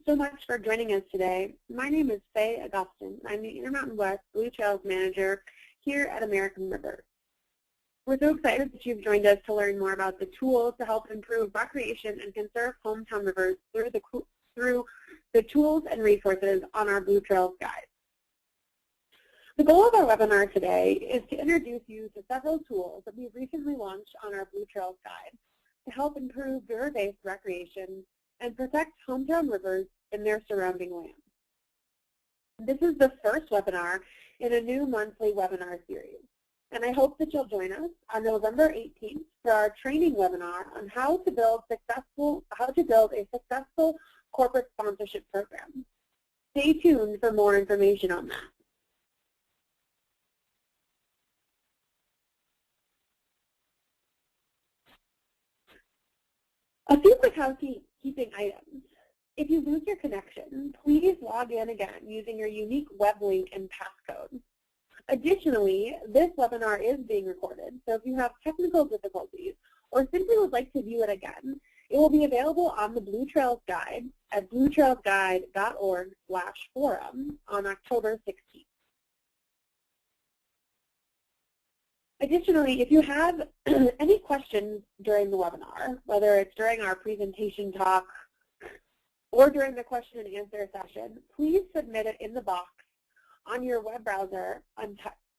so much for joining us today. My name is Faye Augustin. I'm the Intermountain West Blue Trails Manager here at American River. We're so excited that you've joined us to learn more about the tools to help improve recreation and conserve hometown rivers through the tools and resources on our Blue Trails Guide. The goal of our webinar today is to introduce you to several tools that we've recently launched on our Blue Trails Guide to help improve river-based recreation and protect hometown rivers and their surrounding lands. This is the first webinar in a new monthly webinar series, and I hope that you'll join us on November 18th for our training webinar on how to build a successful corporate sponsorship program. Stay tuned for more information on that. A few quick housekeeping items. If you lose your connection, please log in again using your unique web link and passcode. Additionally, this webinar is being recorded, so if you have technical difficulties or simply would like to view it again, it will be available on the Blue Trails Guide at bluetrailsguide.org/forum on October 16th. Additionally, if you have any questions during the webinar, whether it's during our presentation talk or during the question and answer session, please submit it in the box on your web browser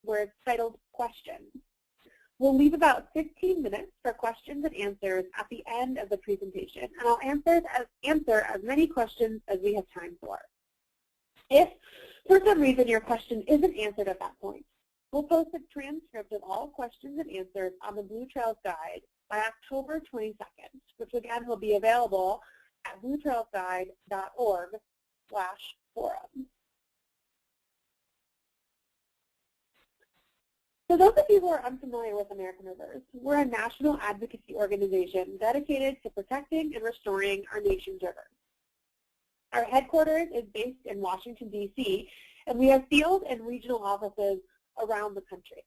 where it's titled Questions. We'll leave about 15 minutes for questions and answers at the end of the presentation, and I'll answer as many questions as we have time for. If, for some reason, your question isn't answered at that point, we'll post a transcript of all questions and answers on the Blue Trails Guide by October 22nd, which again will be available at bluetrailsguide.org/forum. For those of you who are unfamiliar with American Rivers, we're a national advocacy organization dedicated to protecting and restoring our nation's rivers. Our headquarters is based in Washington, D.C., and we have field and regional offices around the country.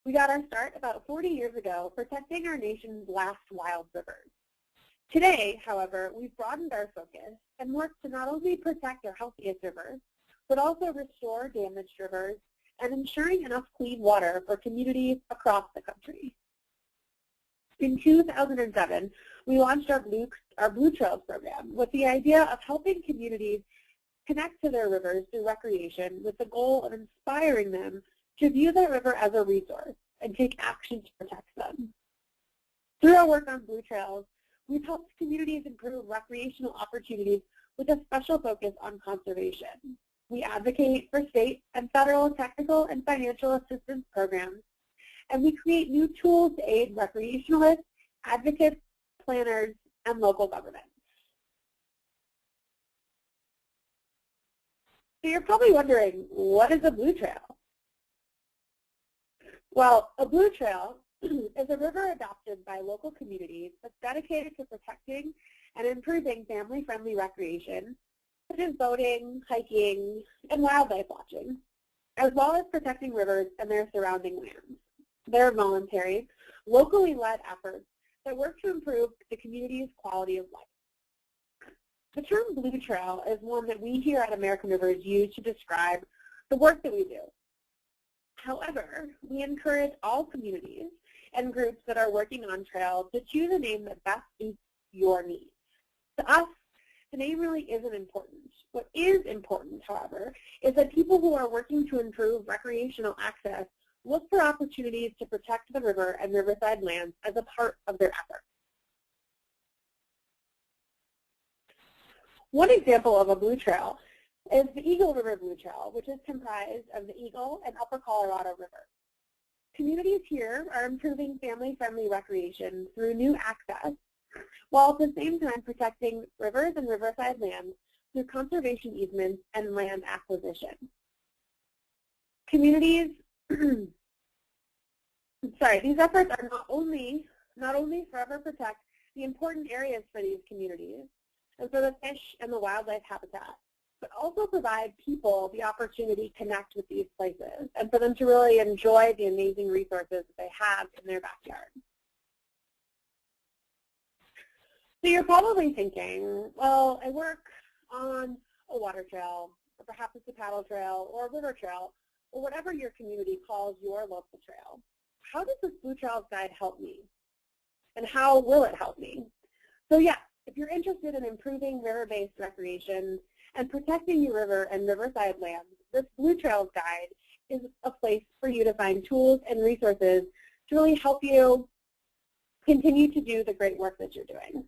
We got our start about 40 years ago protecting our nation's last wild rivers. Today, however, we've broadened our focus and work to not only protect our healthiest rivers, but also restore damaged rivers and ensuring enough clean water for communities across the country. In 2007, we launched our Blue Trails program with the idea of helping communities connect to their rivers through recreation with the goal of inspiring them to view their river as a resource and take action to protect them. Through our work on Blue Trails, we've helped communities improve recreational opportunities with a special focus on conservation. We advocate for state and federal technical and financial assistance programs, and we create new tools to aid recreationalists, advocates, planners, and local governments. So you're probably wondering, what is a blue trail? Well, a blue trail is a river adopted by local communities that's dedicated to protecting and improving family-friendly recreation, such as boating, hiking, and wildlife watching, as well as protecting rivers and their surrounding lands. They're voluntary, locally led efforts that work to improve the community's quality of life. The term Blue Trail is one that we here at American Rivers use to describe the work that we do. However, we encourage all communities and groups that are working on trails to choose a name that best suits your needs. To us, the name really isn't important. What is important, however, is that people who are working to improve recreational access look for opportunities to protect the river and riverside lands as a part of their effort. One example of a blue trail is the Eagle River Blue Trail, which is comprised of the Eagle and Upper Colorado River. Communities here are improving family-friendly recreation through new access, while at the same time protecting rivers and riverside lands through conservation easements and land acquisition. Communities, these efforts are not only forever protect the important areas for these communities and for the fish and the wildlife habitat, but also provide people the opportunity to connect with these places and for them to really enjoy the amazing resources that they have in their backyard. So you're probably thinking, well, I work on a water trail, or perhaps it's a paddle trail, or a river trail, or whatever your community calls your local trail. How does this Blue Trails Guide help me? And how will it help me? So yeah, if you're interested in improving river-based recreation and protecting your river and riverside lands, this Blue Trails Guide is a place for you to find tools and resources to really help you continue to do the great work that you're doing.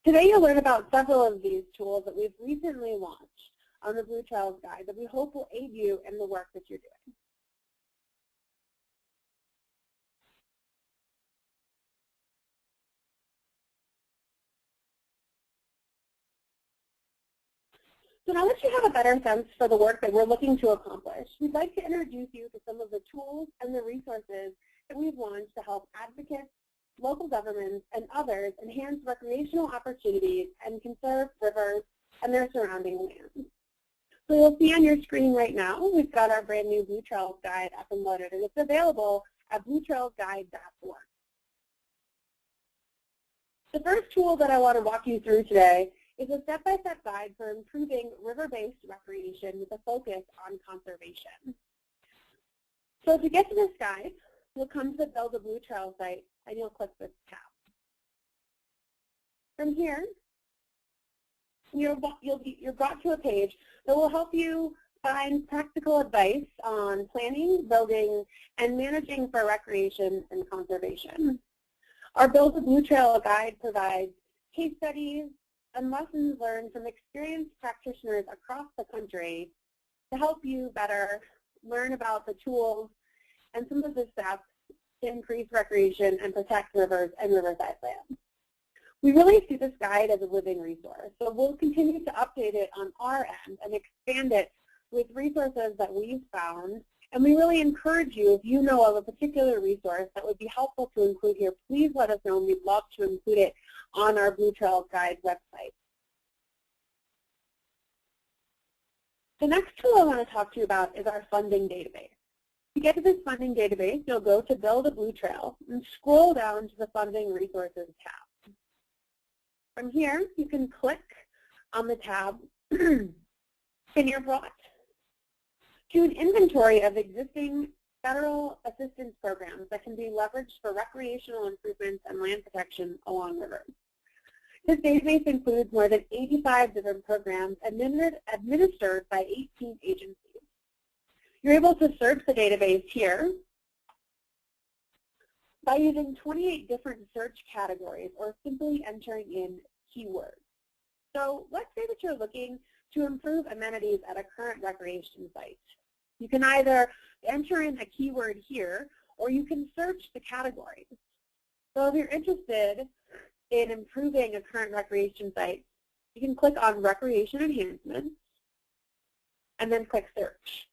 Today you'll learn about several of these tools that we've recently launched on the Blue Trails Guide that we hope will aid you in the work that you're doing. So now that you have a better sense for the work that we're looking to accomplish, we'd like to introduce you to some of the tools and the resources that we've launched to help advocates, local governments, and others enhance recreational opportunities and conserve rivers and their surrounding lands. So you'll see on your screen right now, we've got our brand new Blue Trails Guide up and loaded, and it's available at bluetrailsguide.org. The first tool that I want to walk you through today is a step-by-step guide for improving river-based recreation with a focus on conservation. So to get to this guide, you'll come to the Build a Blue Trail site and you'll click this tab. From here, you're brought to a page that will help you find practical advice on planning, building, and managing for recreation and conservation. Our Build a Blue Trail Guide provides case studies and lessons learned from experienced practitioners across the country to help you better learn about the tools and some of the steps to increase recreation and protect rivers and riverside lands. We really see this guide as a living resource, so we'll continue to update it on our end and expand it with resources that we've found. And we really encourage you, if you know of a particular resource that would be helpful to include here, please let us know, and we'd love to include it on our Blue Trails Guide website. The next tool I want to talk to you about is our funding database. To get to this funding database, you'll go to Build a Blue Trail and scroll down to the Funding Resources tab. From here, you can click on the tab and you're brought to an inventory of existing federal assistance programs that can be leveraged for recreational improvements and land protection along rivers. This database includes more than 85 different programs administered by 18 agencies. You're able to search the database here by using 28 different search categories or simply entering in keywords. So let's say that you're looking to improve amenities at a current recreation site. You can either enter in a keyword here, or you can search the categories. So if you're interested in improving a current recreation site, you can click on Recreation Enhancements, and then click Search.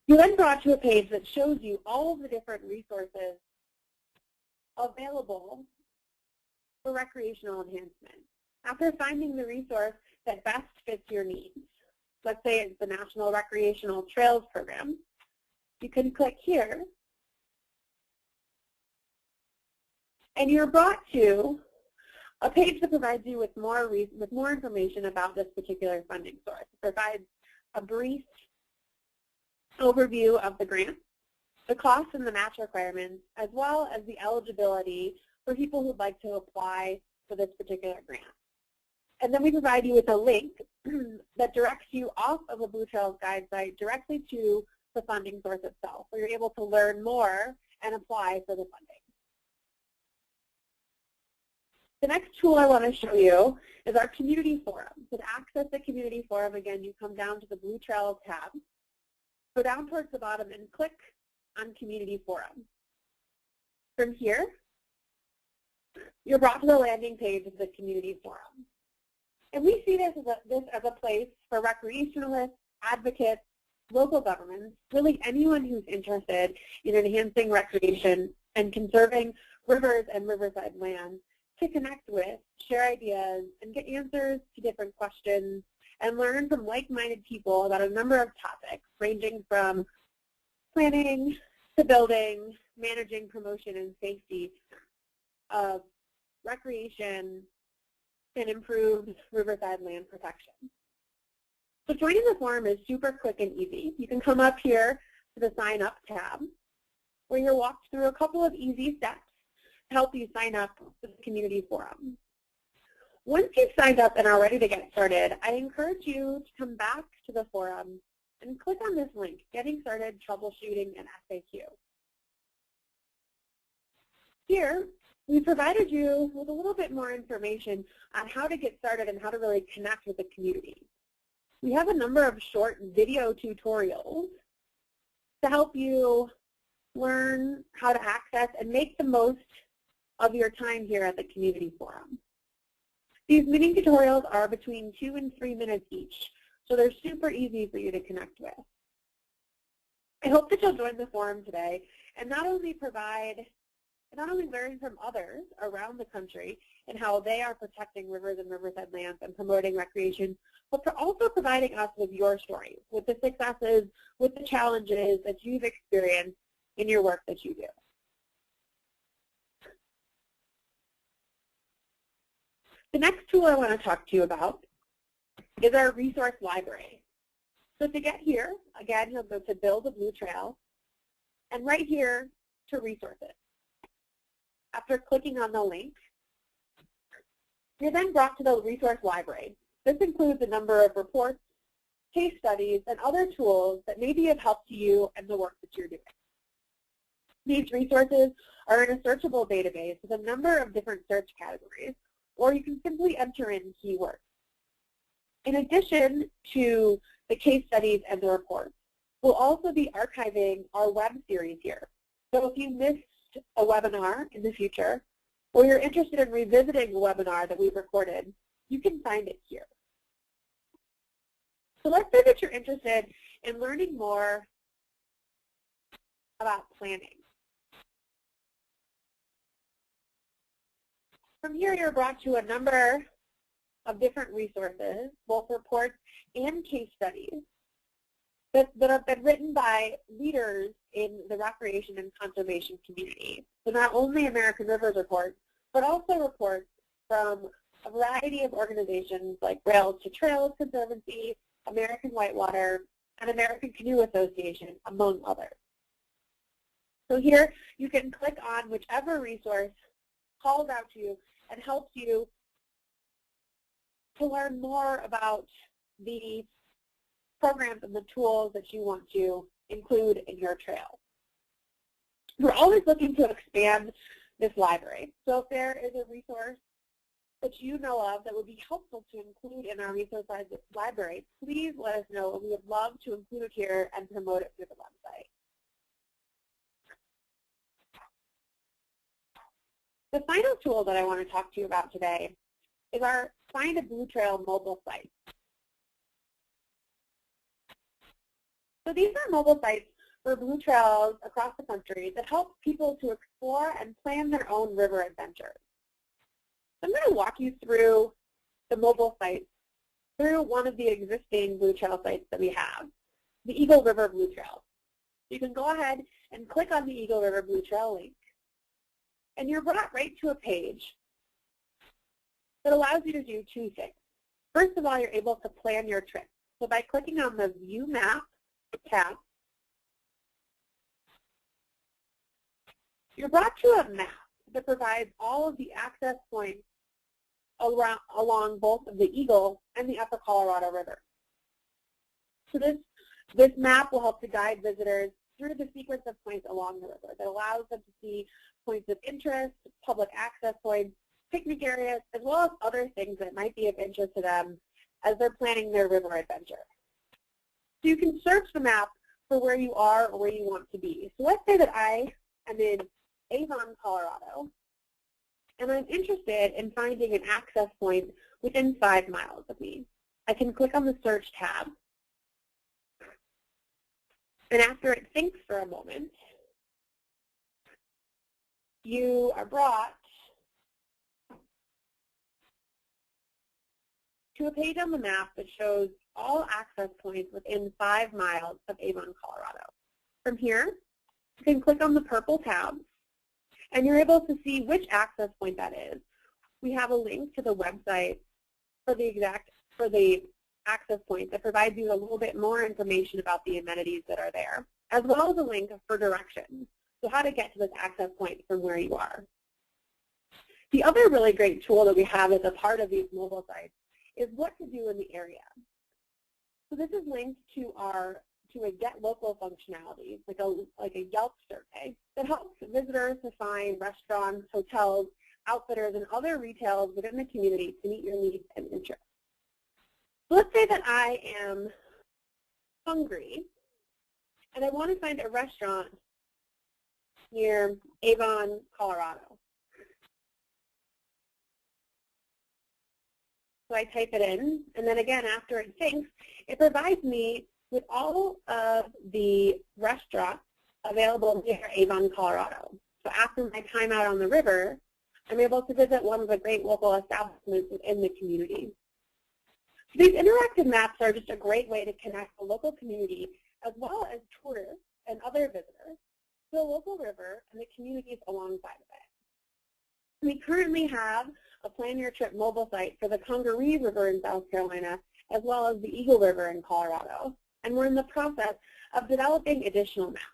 You're then brought to a page that shows you all of the different resources available for recreational enhancement. After finding the resource that best fits your needs, let's say it's the National Recreational Trails Program, you can click here, and you're brought to a page that provides you with more information about this particular funding source. It provides a brief overview of the grant, the costs and the match requirements, as well as the eligibility for people who'd like to apply for this particular grant. And then we provide you with a link that directs you off of the Blue Trails Guide site directly to the funding source itself, where you're able to learn more and apply for the funding. The next tool I want to show you is our community forum. So to access the community forum, again, you come down to the Blue Trails tab, go down towards the bottom and click on Community Forum. From here, you're brought to the landing page of the Community Forum. And we see this as a place for recreationalists, advocates, local governments, really anyone who's interested in enhancing recreation and conserving rivers and riverside lands to connect with, share ideas, and get answers to different questions and learn from like-minded people about a number of topics ranging from planning to building, managing, promotion, and safety of recreation and improved riverside land protection. So joining the forum is super quick and easy. You can come up here to the Sign Up tab, where you're walked through a couple of easy steps to help you sign up to the community forum. Once you've signed up and are ready to get started, I encourage you to come back to the forum and click on this link, Getting Started Troubleshooting an FAQ. Here, we provided you with a little bit more information on how to get started and how to really connect with the community. We have a number of short video tutorials to help you learn how to access and make the most of your time here at the community forum. These mini tutorials are between 2 and 3 minutes each, so they're super easy for you to connect with. I hope that you'll join the forum today and not only learn from others around the country and how they are protecting rivers and riverside lands and promoting recreation, but for also providing us with your stories, with the successes, with the challenges that you've experienced in your work that you do. The next tool I want to talk to you about is our resource library. So to get here, again, you'll go to Build a Blue Trail, and right here to Resources. After clicking on the link, you're then brought to the resource library. This includes a number of reports, case studies, and other tools that may be of help to you and the work that you're doing. These resources are in a searchable database with a number of different search categories, or you can simply enter in keywords. In addition to the case studies and the reports, we'll also be archiving our web series here. So if you missed a webinar in the future, or you're interested in revisiting a webinar that we've recorded, you can find it here. So let's say that you're interested in learning more about planning. From here, you're brought to a number of different resources, both reports and case studies, that have been written by leaders in the recreation and conservation community. So not only American Rivers reports, but also reports from a variety of organizations like Rails to Trails Conservancy, American Whitewater, and American Canoe Association, among others. So here you can click on whichever resource calls out to you and helps you to learn more about the programs and the tools that you want to include in your trail. We're always looking to expand this library. So if there is a resource that you know of that would be helpful to include in our resource library, please let us know, and we would love to include it here and promote it through the website. The final tool that I want to talk to you about today is our Find a Blue Trail mobile site. So these are mobile sites for blue trails across the country that help people to explore and plan their own river adventures. So I'm going to walk you through the mobile sites through one of the existing blue trail sites that we have, the Eagle River Blue Trail. You can go ahead and click on the Eagle River Blue Trail link, and you're brought right to a page that allows you to do two things. First of all, you're able to plan your trip. So by clicking on the View Map tab, you're brought to a map that provides all of the access points along both of the Eagle and the Upper Colorado River. So this map will help to guide visitors through the sequence of points along the river that allows them to see points of interest, public access points, picnic areas, as well as other things that might be of interest to them as they're planning their river adventure. So you can search the map for where you are or where you want to be. So let's say that I am in Avon, Colorado, and I'm interested in finding an access point within 5 miles of me. I can click on the Search tab, and after it thinks for a moment, you are brought to a page on the map that shows all access points within 5 miles of Avon, Colorado. From here, You can click on the purple tab, and you're able to see which access point that is. We have a link to the website for the access point that provides you a little bit more information about the amenities that are there, as well as a link for directions, so how to get to this access point from where you are. The other really great tool that we have as a part of these mobile sites is what to do in the area. So this is linked to a Get Local functionality, like a Yelp survey that helps visitors to find restaurants, hotels, outfitters, and other retailers within the community to meet your needs and interests. So let's say that I am hungry and I want to find a restaurant near Avon, Colorado. So I type it in, and then again, after it syncs, it provides me with all of the restaurants available near Avon, Colorado. So after my time out on the river, I'm able to visit one of the great local establishments in the community. So these interactive maps are just a great way to connect the local community as well as tourists and other visitors to the local river and the communities alongside of it. We currently have a Plan Your Trip mobile site for the Congaree River in South Carolina, as well as the Eagle River in Colorado. And we're in the process of developing additional maps.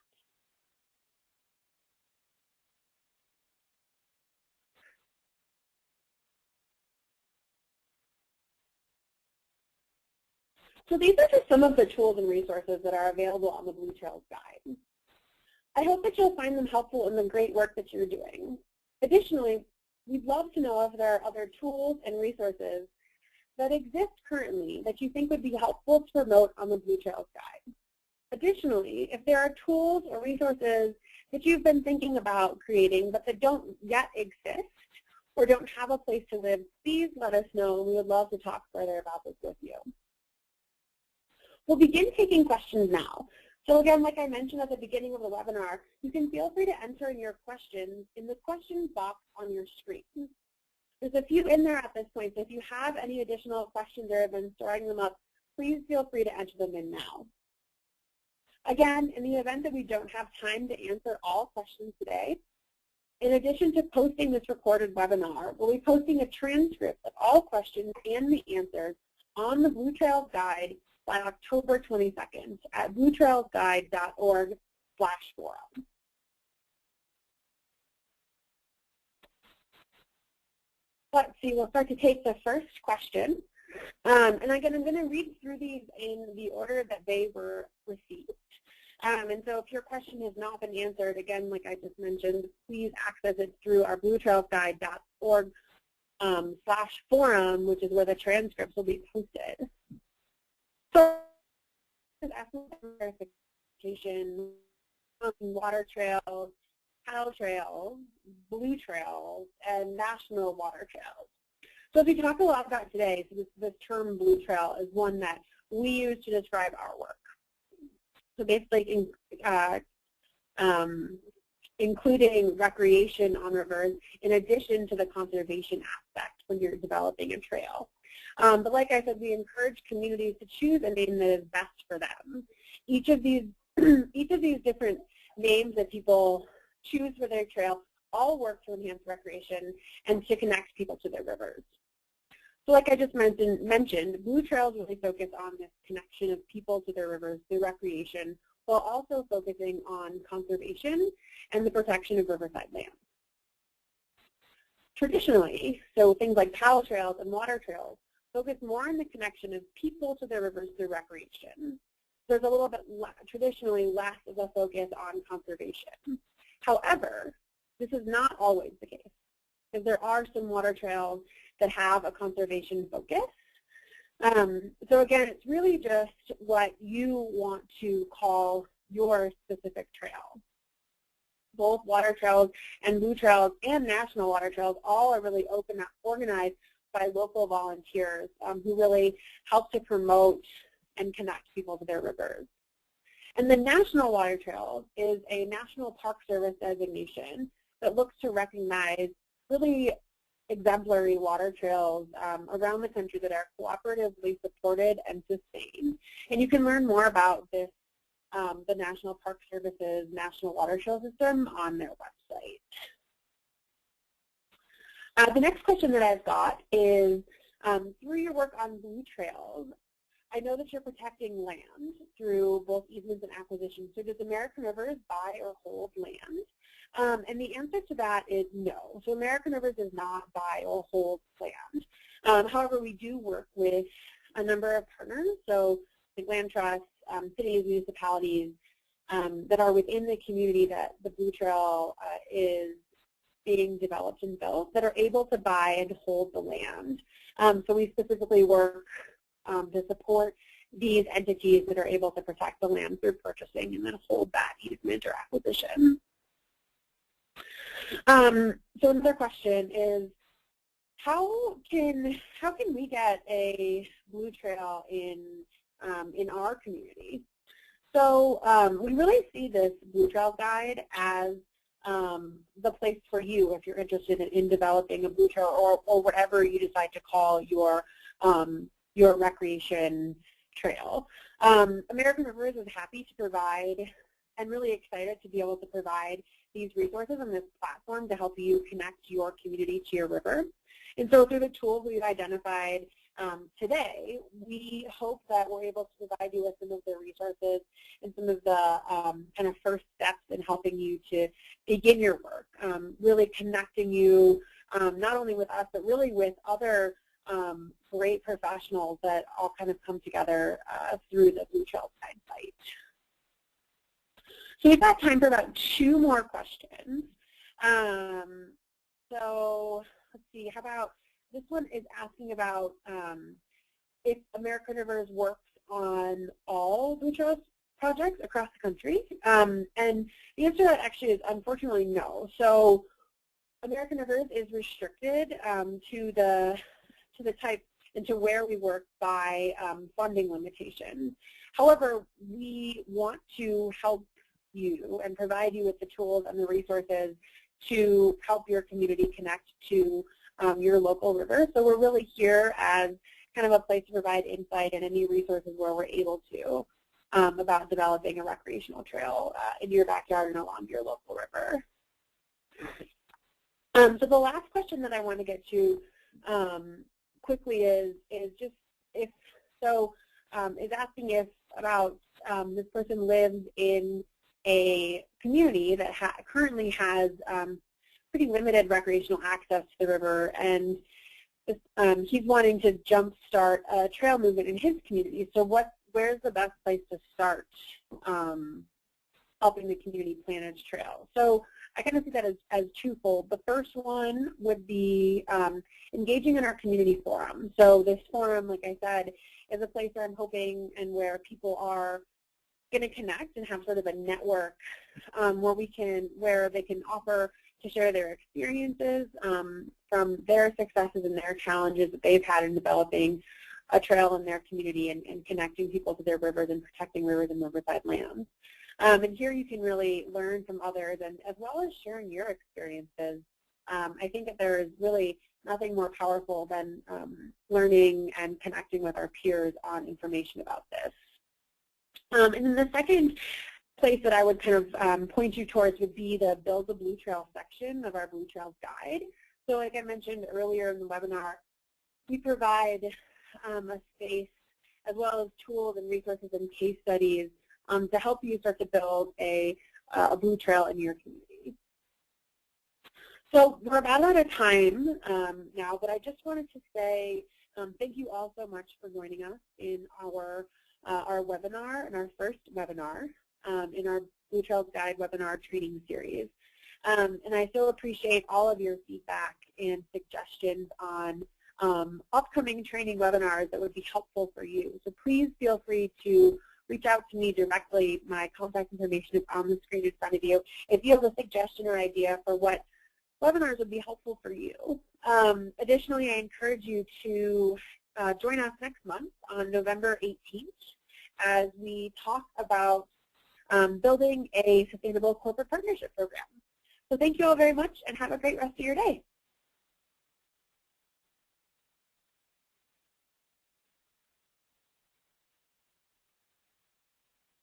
So these are just some of the tools and resources that are available on the Blue Trails Guide. I hope that you'll find them helpful in the great work that you're doing. Additionally, we'd love to know if there are other tools and resources that exist currently that you think would be helpful to promote on the Blue Trails Guide. Additionally, if there are tools or resources that you've been thinking about creating but that don't yet exist or don't have a place to live, please let us know, and we would love to talk further about this with you. We'll begin taking questions now. So again, like I mentioned at the beginning of the webinar, you can feel free to enter in your questions in the questions box on your screen. There's a few in there at this point, so if you have any additional questions or have been storing them up, please feel free to enter them in now. Again, in the event that we don't have time to answer all questions today, in addition to posting this recorded webinar, we'll be posting a transcript of all questions and the answers on the Blue Trails Guide by October 22nd at bluetrailsguide.org/forum. Let's see, we'll start to take the first question. And again, I'm going to read through these in the order that they were received. And so if your question has not been answered, again, like I just mentioned, please access it through our bluetrailsguide.org/forum, which is where the transcripts will be posted. So, asking verification on water trails, paddle trails, blue trails, and national water trails. So if we talk a lot about today, so this term blue trail is one that we use to describe our work. So basically including recreation on rivers in addition to the conservation aspect when you're developing a trail. But like I said, we encourage communities to choose a name that is best for them. Each of these different names that people choose for their trail all work to enhance recreation and to connect people to their rivers. So like I just mentioned, Blue Trails really focus on this connection of people to their rivers through recreation, while also focusing on conservation and the protection of riverside lands. Traditionally, so things like paddle trails and water trails focus more on the connection of people to their rivers through recreation. There's a little bit traditionally less of a focus on conservation. However, this is not always the case, because there are some water trails that have a conservation focus. So again, it's really just what you want to call your specific trail. Both water trails and blue trails and national water trails all are really organized by local volunteers who really help to promote and connect people to their rivers. And the National Water Trails is a National Park Service designation that looks to recognize really exemplary water trails around the country that are cooperatively supported and sustained. And you can learn more about this the National Park Service's National Water Trail System on their website. The next question that I've got is, through your work on Blue Trails, I know that you're protecting land through both easements and acquisitions. So does American Rivers buy or hold land? And the answer to that is no. So American Rivers does not buy or hold land. However, we do work with a number of partners, so the land trusts, cities, municipalities that are within the community that the Blue Trail is being developed and built, that are able to buy and hold the land. So we specifically work to support these entities that are able to protect the land through purchasing and then hold that easement or acquisition. So another question is, how can we get a Blue Trail in our community? So we really see this Blue Trail guide as the place for you if you're interested in developing a Blue Trail or whatever you decide to call your recreation trail. American Rivers is happy to provide and really excited to be able to provide these resources on this platform to help you connect your community to your river. And so through the tools we've identified today, we hope that we're able to provide you with some of the resources and some of the kind of first steps in helping you to begin your work, really connecting you not only with us, but really with other great professionals that all kind of come together through the Blue Trail Guide site. So we've got time for about 2 more questions. So let's see, how about, this one is asking about if American Rivers works on all Blue Trail projects across the country. And the answer to that actually is unfortunately no. So American Rivers is restricted to the type and to where we work by funding limitations. However, we want to help you and provide you with the tools and the resources to help your community connect to your local river. So we're really here as kind of a place to provide insight and any resources where we're able to about developing a recreational trail in your backyard and along your local river. So the last question that I want to get to quickly is just is asking if about this person lives in a community that currently has pretty limited recreational access to the river, and he's wanting to jumpstart a trail movement in his community. So where's the best place to start helping the community plan its trail? So I kind of see that as twofold. The first one would be engaging in our community forum. So this forum, like I said, is a place where I'm hoping and where people are going to connect and have sort of a network where they can offer to share their experiences from their successes and their challenges that they've had in developing a trail in their community and connecting people to their rivers and protecting rivers and riverside lands. And here you can really learn from others, and as well as sharing your experiences. I think that there is really nothing more powerful than learning and connecting with our peers on information about this. And then the second place that I would kind of point you towards would be the Build a Blue Trail section of our Blue Trails Guide. So like I mentioned earlier in the webinar, we provide a space as well as tools and resources and case studies to help you start to build a blue trail in your community. So we're about out of time now, but I just wanted to say thank you all so much for joining us in our webinar, and our first webinar in our Blue Trails Guide webinar training series. And I so appreciate all of your feedback and suggestions on upcoming training webinars that would be helpful for you. So please feel free to reach out to me directly. My contact information is on the screen in front of you if you have a suggestion or idea for what webinars would be helpful for you. Additionally, I encourage you to join us next month on November 18th as we talk about building a sustainable corporate partnership program. So thank you all very much and have a great rest of your day.